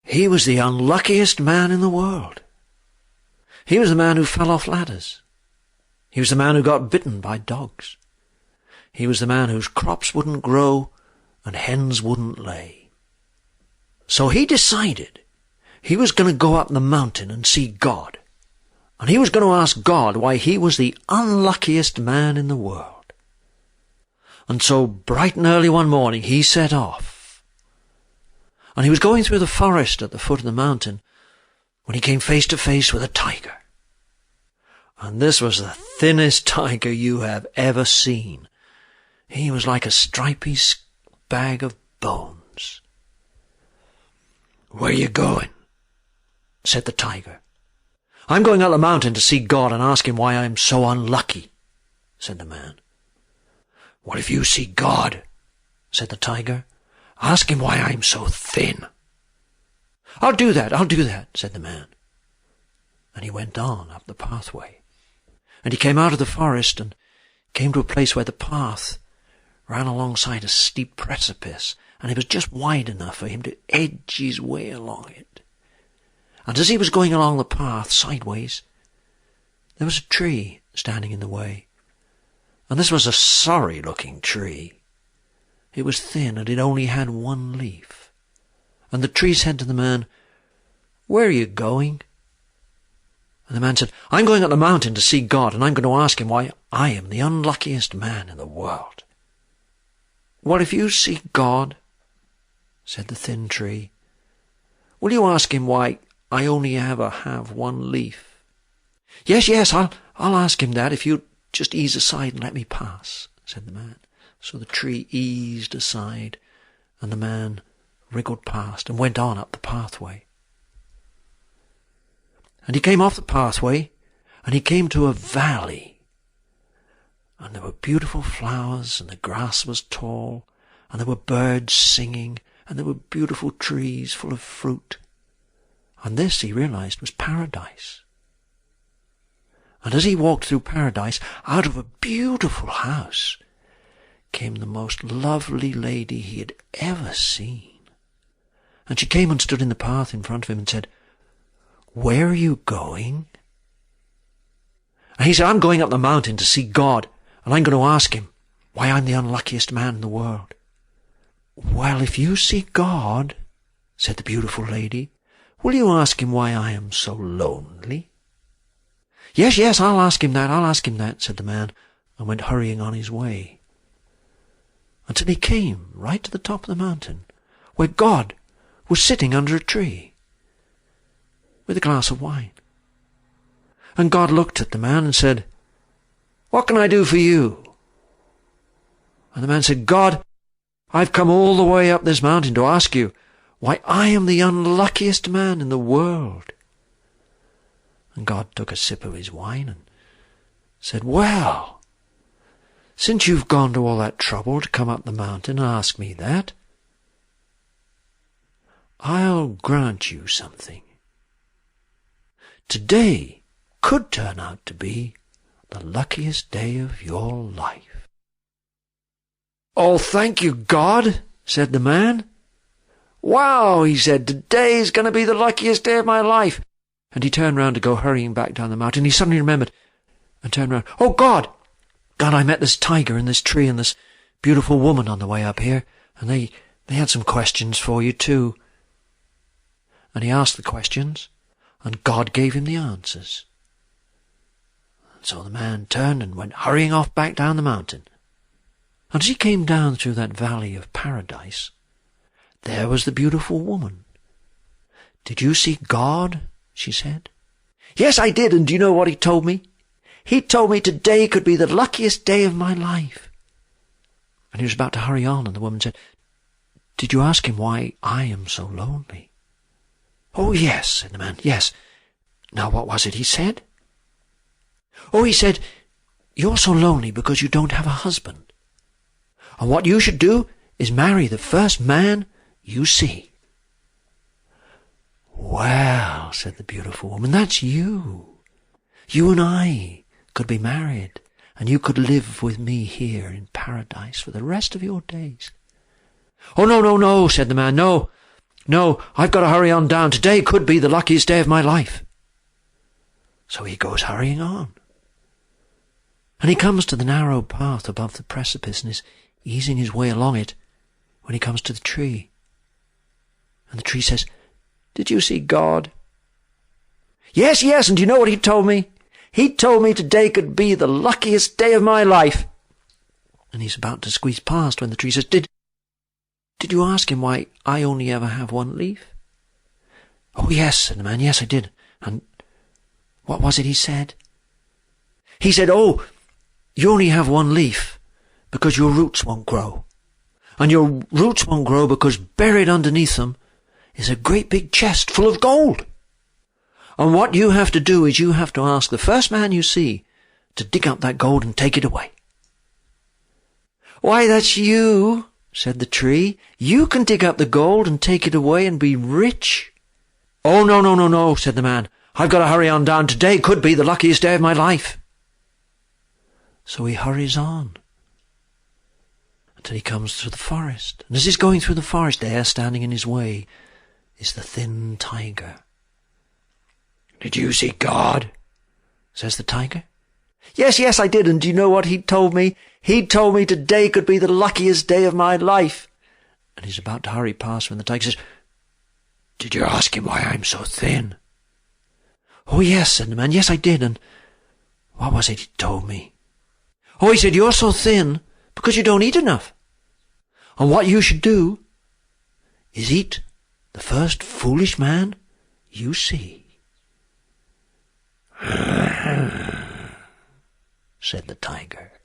He was the unluckiest man in the world. He was the man who fell off ladders. He was the man who got bitten by dogs. He was the man whose crops wouldn't grow and hens wouldn't lay. So he decided he was going to go up the mountain and see God. And he was going to ask God why he was the unluckiest man in the world. And so bright and early one morning he set off. And he was going through the forest at the foot of the mountain when he came face to face with a tiger. And this was the thinnest tiger you have ever seen. He was like a stripy bag of bones. "Where are you going?" said the tiger. "I'm going up the mountain to see God and ask him why I am so unlucky," said the man. "Well, if you see God," said the tiger, "ask him why I am so thin." I'll do that, said the man. And he went on up the pathway. And he came out of the forest and came to a place where the path ran alongside a steep precipice, and it was just wide enough for him to edge his way along it. And as he was going along the path sideways, there was a tree standing in the way. And this was a sorry-looking tree. It was thin, and it only had one leaf. And the tree said to the man, "Where are you going?" And the man said, "I'm going up the mountain to see God, and I'm going to ask him why I am the unluckiest man in the world." "Well, if you see God," said the thin tree, "will you ask him why I only ever have one leaf?" Yes, I'll ask him that if you just ease aside and let me pass," said the man. So the tree eased aside, and the man wriggled past and went on up the pathway. And he came off the pathway, and he came to a valley. And there were beautiful flowers, and the grass was tall, and there were birds singing, and there were beautiful trees full of fruit. And this, he realized, was paradise. And as he walked through paradise, out of a beautiful house came the most lovely lady he had ever seen. And she came and stood in the path in front of him and said, "Where are you going?" And he said, "I'm going up the mountain to see God, and I'm going to ask him why I'm the unluckiest man in the world." "Well, if you see God," said the beautiful lady, "will you ask him why I am so lonely?" Yes, I'll ask him that, said the man, and went hurrying on his way, until he came right to the top of the mountain, where God was sitting under a tree with a glass of wine. And God looked at the man and said, "What can I do for you?" And the man said, "God, I've come all the way up this mountain to ask you why I am the unluckiest man in the world." And God took a sip of his wine and said, "Well, since you've gone to all that trouble to come up the mountain and ask me that, I'll grant you something. Today could turn out to be the luckiest day of your life." "Oh, thank you, God," said the man. "Wow," he said, "today's going to be the luckiest day of my life." And he turned round to go hurrying back down the mountain. He suddenly remembered and turned round. "Oh, God, I met this tiger and this tree and this beautiful woman on the way up here, and they had some questions for you too." And he asked the questions, and God gave him the answers. And so the man turned and went hurrying off back down the mountain. And as he came down through that valley of paradise, there was the beautiful woman. "Did you see God?" she said. "Yes, I did, and do you know what he told me? He told me today could be the luckiest day of my life." And he was about to hurry on, and the woman said, "Did you ask him why I am so lonely?" "Oh, yes," said the man, "yes. Now, what was it he said?" "Oh, he said, you're so lonely because you don't have a husband. And what you should do is marry the first man you see." "Well," said the beautiful woman, "that's you. You and I could be married, and you could live with me here in paradise for the rest of your days." "Oh, no," said the man, "no. No, I've got to hurry on down. Today could be the luckiest day of my life. So he goes hurrying on. And he comes to the narrow path above the precipice and is easing his way along it when he comes to the tree. And the tree says, "Did you see God?" "Yes, yes, and do you know what he told me? He told me today could be the luckiest day of my life." And he's about to squeeze past when the tree says, Did you ask him why I only ever have one leaf?" "Oh, yes," said the man, "yes, I did." "And what was it he said?" "He said, oh, you only have one leaf because your roots won't grow. And your roots won't grow because buried underneath them is a great big chest full of gold. And what you have to do is you have to ask the first man you see to dig up that gold and take it away." "Why, that's you," said the tree. "You can dig up the gold and take it away and be rich." "Oh, no, said the man. "I've got to hurry on down. Today could be the luckiest day of my life." So he hurries on until he comes through the forest. And as he's going through the forest, there, standing in his way, is the thin tiger. "Did you see God?" says the tiger. "Yes, yes, I did, and do you know what he told me? He told me today could be the luckiest day of my life." And he's about to hurry past when the tiger says, "Did you ask him why I'm so thin?" "Oh, yes," said the man, "yes, I did, and what was it he told me?" "Oh, he said, you're so thin because you don't eat enough. And what you should do is eat the first foolish man you see." said the tiger.